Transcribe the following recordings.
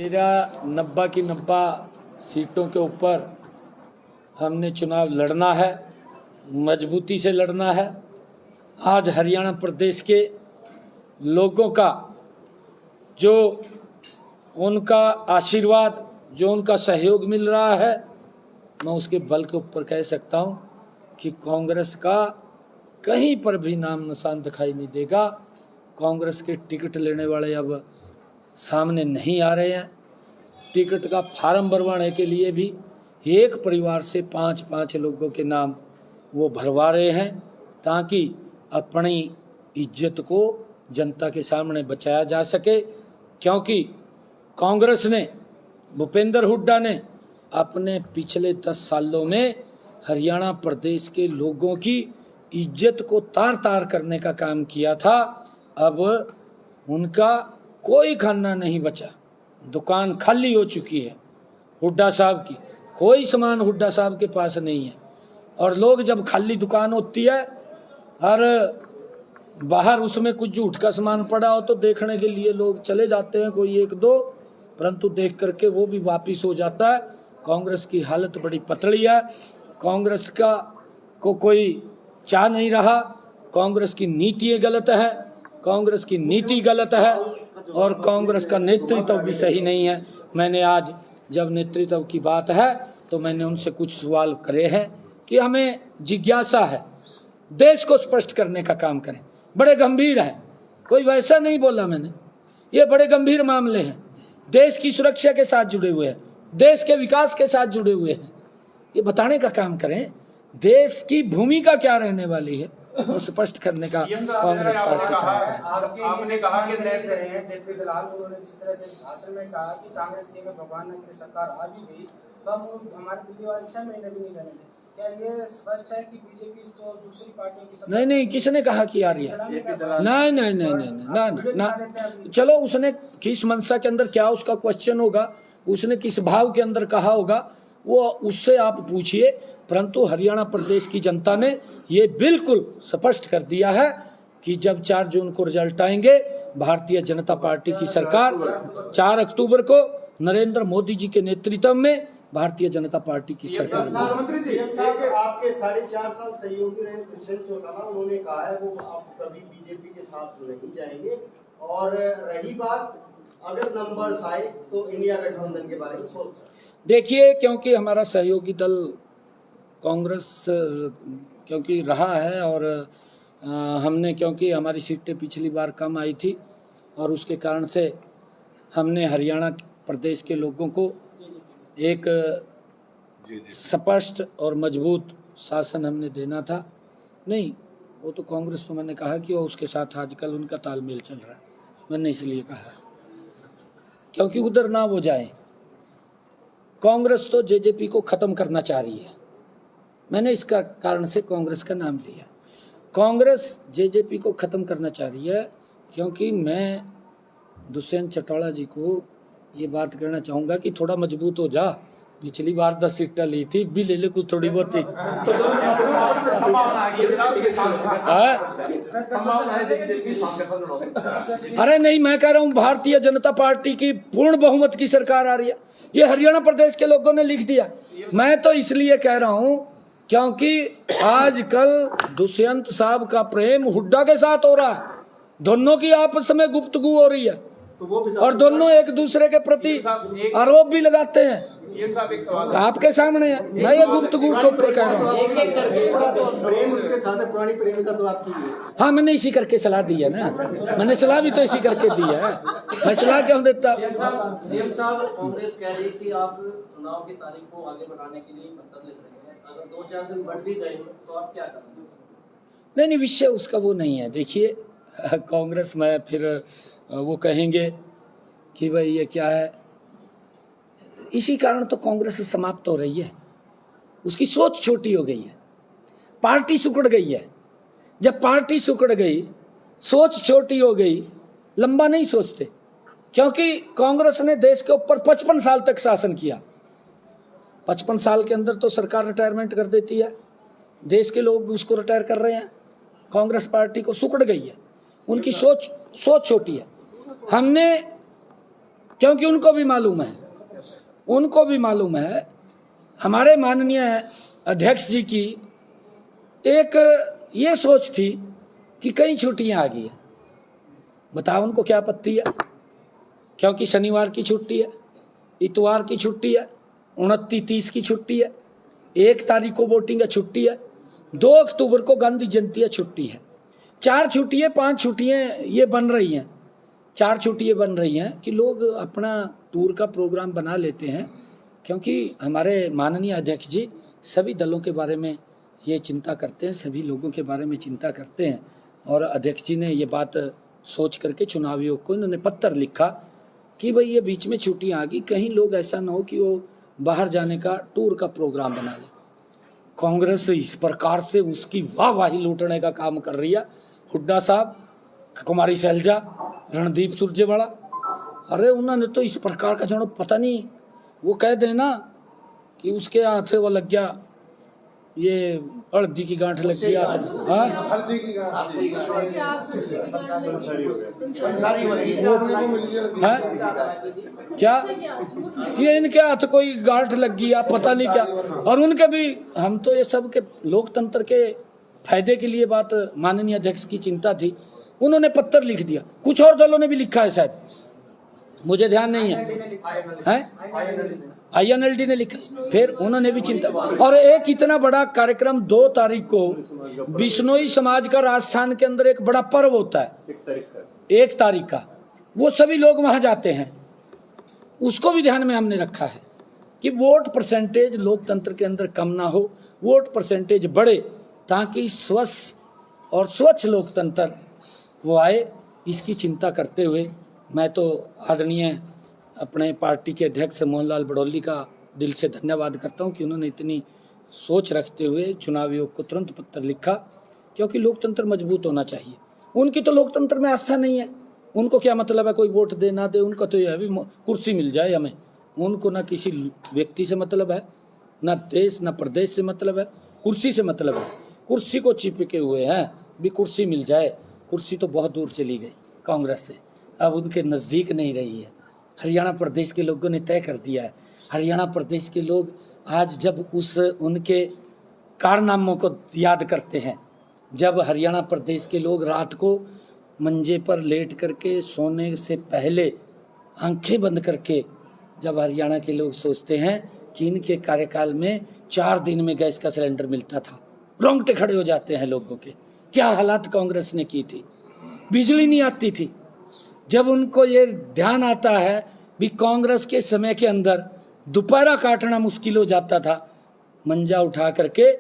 मेरा 90 की 90 सीटों के ऊपर हमने चुनाव लड़ना है, मजबूती से लड़ना है। आज हरियाणा प्रदेश के लोगों का जो उनका आशीर्वाद, जो उनका सहयोग मिल रहा है, मैं उसके बल के ऊपर कह सकता हूं कि कांग्रेस का कहीं पर भी नाम निशान दिखाई नहीं देगा। कांग्रेस के टिकट लेने वाले अब सामने नहीं आ रहे हैं। टिकट का फार्म भरवाने के लिए भी एक परिवार से 5-5 लोगों के नाम वो भरवा रहे हैं, ताकि अपनी इज्जत को जनता के सामने बचाया जा सके। क्योंकि कांग्रेस ने, भूपेंद्र हुड्डा ने अपने पिछले 10 सालों में हरियाणा प्रदेश के लोगों की इज्जत को तार तार करने का काम किया था। अब उनका कोई खाना नहीं बचा, दुकान खाली हो चुकी है हुड्डा साहब की, कोई सामान हुड्डा साहब के पास नहीं है। और लोग जब खाली दुकान होती है और बाहर उसमें कुछ झूठ का सामान पड़ा हो तो देखने के लिए लोग चले जाते हैं, कोई एक दो, परंतु देख करके वो भी वापिस हो जाता है। कांग्रेस की हालत बड़ी पतली है, कांग्रेस का को कोई चाह नहीं रहा। कांग्रेस की नीति गलत है, कांग्रेस की नीति गलत है और कांग्रेस का नेतृत्व भी सही नहीं है। मैंने आज जब नेतृत्व की बात है तो मैंने उनसे कुछ सवाल करे हैं कि हमें जिज्ञासा है, देश को स्पष्ट करने का काम करें। बड़े गंभीर है, कोई वैसा नहीं बोला मैंने, ये बड़े गंभीर मामले हैं, देश की सुरक्षा के साथ जुड़े हुए हैं, देश के विकास के साथ जुड़े हुए हैं। ये बताने का काम करें, देश की भूमिका क्या रहने वाली है वो स्पष्ट करने का कांग्रेस पार्टी का है। आपने कहा कि रहे हैं जेपी दलाल, उन्होंने जिस तरह से भाषण में कहा कि कांग्रेस की अगर भगवान की सरकार आ भी गई तो हम हमारे दिल्ली वाले 6 महीने भी नहीं रहने दें। क्या ये स्पष्ट है कि बीजेपी जो दूसरी पार्टियों की नहीं नहीं, किसने कहा कि आ रही है? नहीं नहीं नहीं नहीं ना, चलो उसने किस मंशा के अंदर, क्या उसका क्वेश्चन होगा, उसने किस भाव के अंदर कहा होगा, वो उससे आप पूछिए। परंतु हरियाणा प्रदेश की जनता ने ये बिल्कुल स्पष्ट कर दिया है कि जब 4 जून को रिजल्ट आएंगे, भारतीय जनता पार्टी की सरकार 4 अक्टूबर को नरेंद्र मोदी जी के नेतृत्व में भारतीय जनता पार्टी की सरकार। प्रधानमंत्री जी, आपके 4.5 साल सहयोगी रहे दुष्यंत चौटाला, उन्होंने कहा है वो आप कभी बीजेपी के साथ नहीं जाएंगे। और रही बात अगर नंबर्स आए तो इंडिया गठबंधन के बारे में सोच सकते। देखिए, क्योंकि हमारा सहयोगी दल कांग्रेस क्योंकि रहा है और हमने, क्योंकि हमारी सीटें पिछली बार कम आई थी और उसके कारण से हमने हरियाणा प्रदेश के लोगों को एक स्पष्ट और मजबूत शासन हमने देना था। नहीं, वो तो कांग्रेस, तो मैंने कहा कि वो उसके साथ आजकल उनका तालमेल चल रहा है, मैंने इसलिए कहा क्योंकि उधर ना वो जाए। कांग्रेस तो जेजेपी को ख़त्म करना चाह रही है, मैंने इसका कारण से कांग्रेस का नाम लिया। कांग्रेस जेजेपी को ख़त्म करना चाह रही है, क्योंकि मैं दुष्यंत चौटाला जी को ये बात कहना चाहूँगा कि थोड़ा मजबूत हो जा। पिछली बार 10 सीटें ली थी, भी ले ले कुछ थोड़ी बहुत ही। अरे नहीं, मैं कह रहा हूँ भारतीय जनता पार्टी की पूर्ण बहुमत की सरकार आ रही है, ये हरियाणा प्रदेश के लोगों ने लिख दिया। मैं तो इसलिए कह रहा हूँ क्योंकि आजकल दुष्यंत साहब का प्रेम हुड्डा के साथ हो रहा है, दोनों की आपस में गुफ्तगू हो रही है और दोनों एक दूसरे के प्रति आरोप भी लगाते हैं। आपके सामने है, मैं ये गुफ्तगू को कह रहा हूँ। हाँ, मैंने इसी करके सलाह दी है ना, मैंने सलाह भी तो इसी करके दी है, मैं सलाह क्यों देता। सीएम साहब, कांग्रेस कह रही कि आप चुनाव की तारीख को आगे बढ़ाने के लिए पत्र लिख रहे हैं, अगर 2-4 दिन बढ़ भी गए तो आप क्या करेंगे? नहीं, विषय उसका वो नहीं है। देखिए, कांग्रेस में फिर वो कहेंगे कि भाई ये क्या है, इसी कारण तो कांग्रेस समाप्त हो रही है। उसकी सोच छोटी हो गई है, पार्टी सिकुड़ गई है। जब पार्टी सिकुड़ गई, सोच छोटी हो गई, लंबा नहीं सोचते। क्योंकि कांग्रेस ने देश के ऊपर 55 साल तक शासन किया, 55 साल के अंदर तो सरकार रिटायरमेंट कर देती है, देश के लोग उसको रिटायर कर रहे हैं। कांग्रेस पार्टी को सिकुड़ गई है, उनकी सोच छोटी है। हमने क्योंकि उनको भी मालूम है हमारे माननीय अध्यक्ष जी की एक ये सोच थी कि कई छुट्टियां आ गई है। बताओ उनको क्या आपत्ति है? क्योंकि शनिवार की छुट्टी है, इतवार की छुट्टी है, 29-30 की छुट्टी है, 1 तारीख को वोटिंग है, छुट्टी है, 2 अक्टूबर को गांधी जयंती है, छुट्टी है। 4 छुट्टियाँ 5 छुट्टियाँ ये बन रही हैं, 4 छुट्टियाँ बन रही हैं कि लोग अपना टूर का प्रोग्राम बना लेते हैं। क्योंकि हमारे माननीय अध्यक्ष जी सभी दलों के बारे में ये चिंता करते हैं, सभी लोगों के बारे में चिंता करते हैं। और अध्यक्ष जी ने ये बात सोच करके चुनाव आयोग को इन्होंने पत्र लिखा कि भाई ये बीच में छुट्टियाँ आ गई, कहीं लोग ऐसा ना हो कि वो बाहर जाने का टूर का प्रोग्राम बना ले। कांग्रेस इस प्रकार से उसकी वाहवाही लूटने का काम कर रही है। हुड्डा साहब, कुमारी शैलजा, रणदीप सुरजेवाला, अरे उन्होंने तो इस प्रकार का जो पता नहीं, वो कह देना कि उसके हाथ वो लग गया, ये हल्दी की गांठ लग गया, हाँ हल्दी की गांठ क्या ये इनके हाथ कोई गांठ लग गई, आप पता नहीं क्या। और उनके भी, हम तो ये सब के लोकतंत्र के फायदे के लिए बात माननीय अध्यक्ष की चिंता थी, उन्होंने पत्र लिख दिया। कुछ और दलों ने भी लिखा है शायद, मुझे ध्यान नहीं है, INLD ने लिखा, फिर उन्होंने भी चिंता। और एक इतना बड़ा कार्यक्रम 2 तारीख को बिश्नोई समाज का राजस्थान के अंदर एक बड़ा पर्व होता है, 1 तारीख का, वो सभी लोग वहां जाते हैं, उसको भी ध्यान में हमने रखा है कि वोट परसेंटेज लोकतंत्र के अंदर कम ना हो, वोट परसेंटेज बढ़े, ताकि स्वस्थ और स्वच्छ लोकतंत्र वो आए। इसकी चिंता करते हुए मैं तो आदरणीय अपने पार्टी के अध्यक्ष मोहनलाल बड़ौली का दिल से धन्यवाद करता हूं कि उन्होंने इतनी सोच रखते हुए चुनाव आयोग को तुरंत पत्र लिखा, क्योंकि लोकतंत्र मजबूत होना चाहिए। उनकी तो लोकतंत्र में आस्था नहीं है, उनको क्या मतलब है कोई वोट दे ना दे, उनका तो यह भी कुर्सी मिल जाए हमें, उनको ना किसी व्यक्ति से मतलब है, ना देश ना प्रदेश से मतलब है, कुर्सी से मतलब है। कुर्सी को चिपके हुए हैं, भी कुर्सी मिल जाए। कुर्सी तो बहुत दूर चली गई कांग्रेस से, अब उनके नज़दीक नहीं रही है। हरियाणा प्रदेश के लोगों ने तय कर दिया है, हरियाणा प्रदेश के लोग आज जब उनके कारनामों को याद करते हैं, जब हरियाणा प्रदेश के लोग रात को मंजे पर लेट करके सोने से पहले आंखें बंद करके जब हरियाणा के लोग सोचते हैं कि इनके कार्यकाल में 4 दिन में गैस का सिलेंडर मिलता था, रोंगटे खड़े हो जाते हैं लोगों के। क्या हालात कांग्रेस ने की थी, बिजली नहीं आती थी। जब उनको ये ध्यान आता है भी कांग्रेस के समय के अंदर दोपहरा काटना मुश्किल हो जाता था, मंजा उठा करके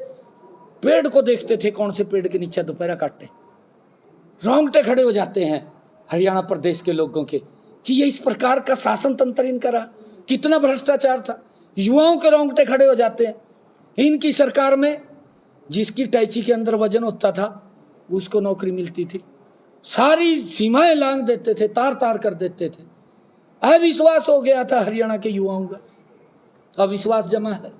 पेड़ को देखते थे, कौन से पेड़ के नीचे दोपहरा काटते, रोंगटे खड़े हो जाते हैं हरियाणा प्रदेश के लोगों के कि ये इस प्रकार का शासन तंत्र इनका रहा, कितना भ्रष्टाचार था। युवाओं के रोंगटे खड़े हो जाते हैं। इनकी सरकार में जिसकी टैची के अंदर वजन होता था उसको नौकरी मिलती थी, सारी सीमाएं लांघ देते थे, तार तार कर देते थे। अविश्वास हो गया था हरियाणा के युवाओं का, अविश्वास जमा है।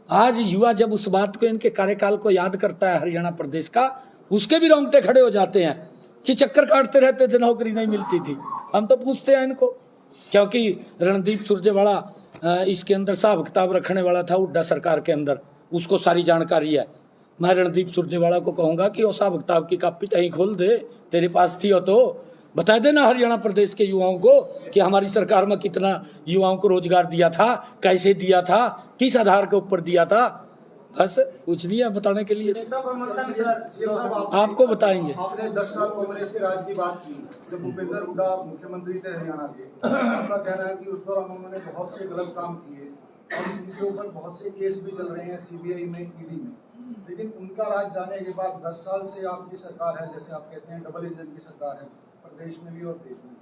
आज युवा जब उस बात को, इनके कार्यकाल को याद करता है हरियाणा प्रदेश का, उसके भी रोंगटे खड़े हो जाते हैं कि चक्कर काटते रहते थे, नौकरी नहीं मिलती थी। हम तो पूछते हैं इनको, क्योंकि रणदीप सुरजेवाला इसके अंदर हिसाब किताब रखने वाला था हुड्डा सरकार के अंदर, उसको सारी जानकारी है। मैं रणदीप सुरजेवाला को कहूंगा कि वो हिसाब किताब की कापी कहीं खोल दे, तेरे पास थी हो तो बता देना हरियाणा प्रदेश के युवाओं को कि हमारी सरकार में कितना युवाओं को रोजगार दिया था, कैसे दिया था, किस आधार के ऊपर दिया था। बस कुछ नहीं है बताने के लिए, आपको बताएंगे। आपने 10 साल कांग्रेस के राज की बात की, जब भूपेंद्र हुड्डा मुख्यमंत्री थे हरियाणा के। आपका कहना है कि उस दौरान उन्होंने बहुत से गलत काम किए और उनके ऊपर बहुत से केस भी चल रहे हैं CBI में, ED में। लेकिन उनका राज जाने के बाद 10 साल से आपकी सरकार है, जैसे आप कहते हैं डबल इंजन की सरकार है प्रदेश में भी और देश में,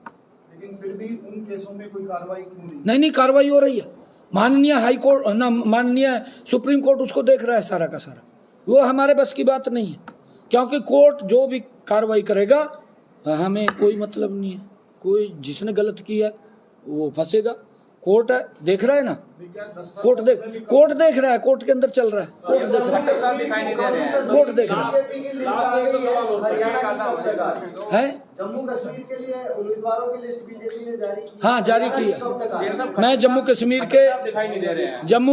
लेकिन फिर भी उन केसों में कोई कार्रवाई क्यों नहीं? कार्रवाई हो रही है। माननीय हाई कोर्ट ना, माननीय सुप्रीम कोर्ट उसको देख रहा है सारा का सारा। वो हमारे बस की बात नहीं है, क्योंकि कोर्ट जो भी कार्रवाई करेगा हमें कोई मतलब नहीं है। कोई जिसने गलत किया वो फंसेगा, कोर्ट है, देख रहा है ना, क्या 10 साल कोर्ट देख रहा है, कोर्ट के अंदर चल रहा है, कोर्ट देख रहा है, कोर्ट देख रहा बीजेपी की लिस्ट आ गई है, हरियाणा की कब तक आ है। जम्मू कश्मीर के लिए उम्मीदवारों की लिस्ट बीजेपी ने जारी की। हाँ, जारी की है। कब तक आ रही? मैं जम्मू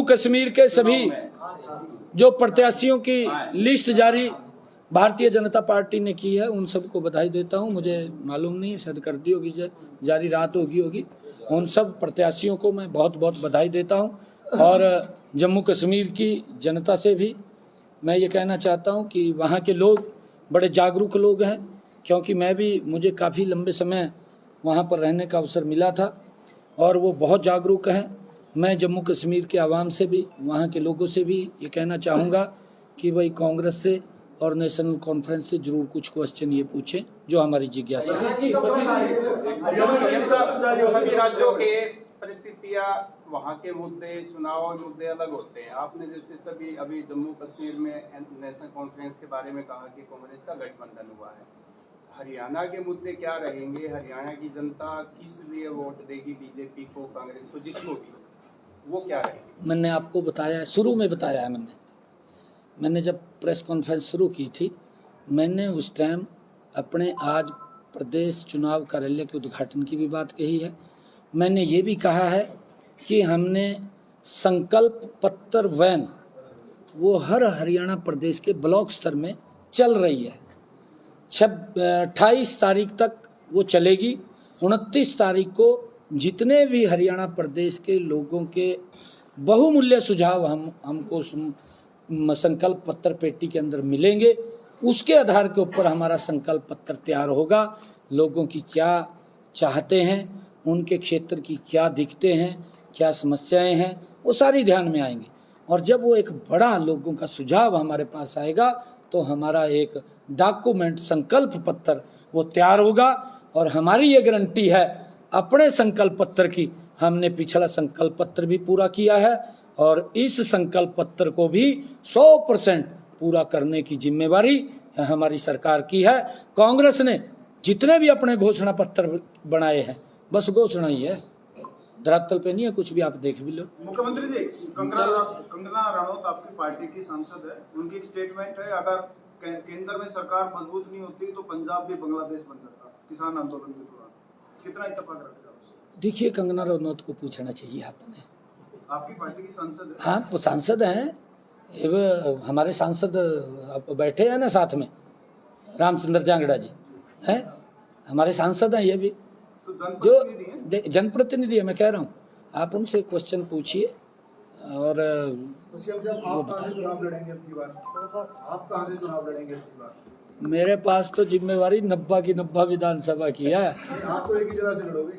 कश्मीर के सभी जो प्रत्याशियों की लिस्ट जारी भारतीय जनता पार्टी ने की है, उन सबको बधाई देता हूं। मुझे मालूम नहीं, शायद कर दी होगी, जारी रात होगी। उन सब प्रत्याशियों को मैं बहुत बहुत बधाई देता हूं। और जम्मू कश्मीर की जनता से भी मैं ये कहना चाहता हूं कि वहाँ के लोग बड़े जागरूक लोग हैं, क्योंकि मुझे काफ़ी लंबे समय वहाँ पर रहने का अवसर मिला था और वो बहुत जागरूक हैं। मैं जम्मू कश्मीर के आवाम से भी, वहाँ के लोगों से भी ये कहना चाहूँगा कि भाई कांग्रेस से और नेशनल कॉन्फ्रेंस से जरूर कुछ क्वेश्चन ये पूछें जो हमारी जिज्ञासा है। सभी राज्यों के परिस्थितियाँ, वहाँ के मुद्दे, चुनाव मुद्दे अलग होते हैं। आपने जैसे सभी अभी जम्मू कश्मीर में नेशनल कॉन्फ्रेंस के बारे में कहा कि कांग्रेस का गठबंधन हुआ है। हरियाणा के मुद्दे क्या रहेंगे? हरियाणा की जनता किस लिए वोट देगी बीजेपी को, कांग्रेस को, जिसको भी, वो क्या रहेगा? मैंने आपको बताया, शुरू में बताया है मैंने जब प्रेस कॉन्फ्रेंस शुरू की थी, मैंने उस टाइम अपने आज प्रदेश चुनाव कार्यालय के उद्घाटन की भी बात कही है। मैंने ये भी कहा है कि हमने संकल्प पत्र वैन वो हर हरियाणा प्रदेश के ब्लॉक स्तर में चल रही है। 28 तारीख तक वो चलेगी। 29 तारीख को जितने भी हरियाणा प्रदेश के लोगों के बहुमूल्य सुझाव हमको संकल्प पत्र पेटी के अंदर मिलेंगे, उसके आधार के ऊपर हमारा संकल्प पत्र तैयार होगा। लोगों की क्या चाहते हैं, उनके क्षेत्र की क्या दिक्कतें हैं, क्या समस्याएं हैं, वो सारी ध्यान में आएंगी। और जब वो एक बड़ा लोगों का सुझाव हमारे पास आएगा तो हमारा एक डॉक्यूमेंट, संकल्प पत्र वो तैयार होगा। और हमारी ये गारंटी है अपने संकल्प पत्र की, हमने पिछला संकल्प पत्र भी पूरा किया है और इस संकल्प पत्र को भी 100% पूरा करने की जिम्मेवारी हमारी सरकार की है। कांग्रेस ने जितने भी अपने घोषणा पत्र बनाए हैं, बस घोषणा ही है, धरातल पे नहीं है कुछ भी। आप देख भी लो। मुख्यमंत्री जी, कंगना रनौत आपकी पार्टी की सांसद है, उनकी एक स्टेटमेंट है, अगर केंद्र में सरकार मजबूत नहीं होती तो पंजाब भी बांग्लादेश बन जाता किसान आंदोलन के दौरान। कितना इत्तेफाक रखते हैं? देखिए, कंगना रनौत को पूछना चाहिए आपने, आपकी पार्टी की सांसद है। हाँ, वो सांसद हैं, हमारे सांसद बैठे हैं ना साथ में, रामचंद्र जांगड़ा जी हैं, हमारे सांसद हैं ये भी, जो जनप्रतिनिधि है। मैं कह रहा हूँ, आप उनसे क्वेश्चन पूछिए। और आप कहाँ से चुनाव लड़ेंगे अपनी बार? आप कहाँ से चुनाव लड़ेंगे अपनी बार? मेरे पास तो जिम्मेवारी 90 की 90 विधानसभा की है। आप तो एक ही जगह से लड़ोगे?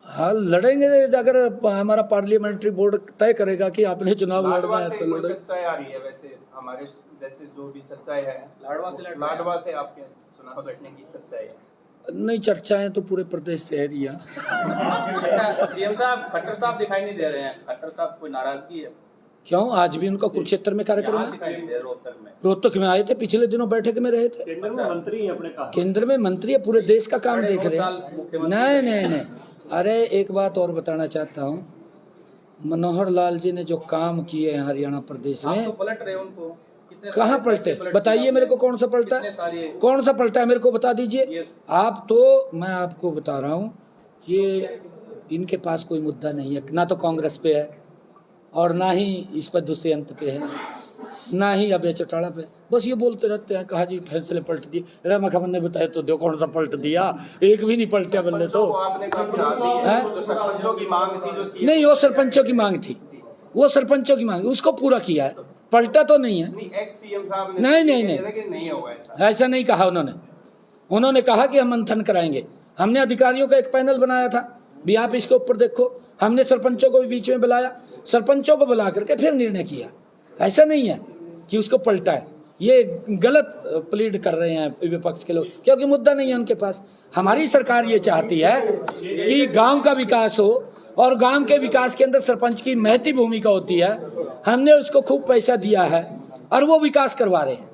हाँ, लड़ेंगे अगर हमारा पार्लियामेंट्री बोर्ड तय करेगा कि आपने चुनाव लड़ना है तो लड़े। चर्चाएं आ रही है वैसे हमारे जैसे जो भी चर्चाएं है, लाडवा से आपके चुनाव लड़ने की चर्चाएं है। नहीं, चर्चाएं तो पूरे प्रदेश से है रही है। अच्छा, सीएम साहब, खट्टर साहब दिखाई नहीं दे रहे हैं। खट्टर साहब कोई नाराजगी है? क्यों? आज भी उनका कुरुक्षेत्र में कार्यक्रम है। दिखाई नहीं दे रहे, रोहतक में आए थे, पिछले दिनों बैठक में रहे थे। केंद्र में मंत्री हैं अपने कहा। केंद्र में मंत्री है, पूरे देश का काम देख रहे हैं। नहीं, अरे एक बात और बताना चाहता हूँ, मनोहर लाल जी ने जो काम किए हैं हरियाणा प्रदेश में, तो पलट रहे उनको, कहाँ पलटे? बताइए मेरे को, कौन सा पलटा है? कौन सा पलटा है मेरे को बता दीजिए आप। तो मैं आपको बता रहा हूँ, ये इनके पास कोई मुद्दा नहीं है, ना तो कांग्रेस पे है और ना ही इस पर दुष्यंत पे है, ना ही अभय चौटाला पे। बस ये बोलते रहते हैं, कहा जी फैसले पलट दिए। रमा खबर ने बताया तो दो, कौन सा पलट दिया? एक भी नहीं पलटा बल्ले तो। सरपंचों की मांग थी जो नहीं, वो सरपंचों की मांग थी, वो सरपंचों की मांग, उसको पूरा किया है, पलटा तो नहीं है। एक्स सीएम साहब ने नहीं होगा ऐसा नहीं कहा उन्होंने कहा कि हम मंथन कराएंगे। हमने अधिकारियों का एक पैनल बनाया था भी, आप इसके ऊपर देखो। हमने सरपंचों को भी बीच में बुलाया, सरपंचों को बुला करके फिर निर्णय किया। ऐसा नहीं है कि उसको पलटा है। ये गलत प्लीड कर रहे हैं विपक्ष के लोग, क्योंकि मुद्दा नहीं है उनके पास। हमारी सरकार ये चाहती है कि गांव का विकास हो और गांव के विकास के अंदर सरपंच की महती भूमिका होती है। हमने उसको खूब पैसा दिया है और वो विकास करवा रहे हैं।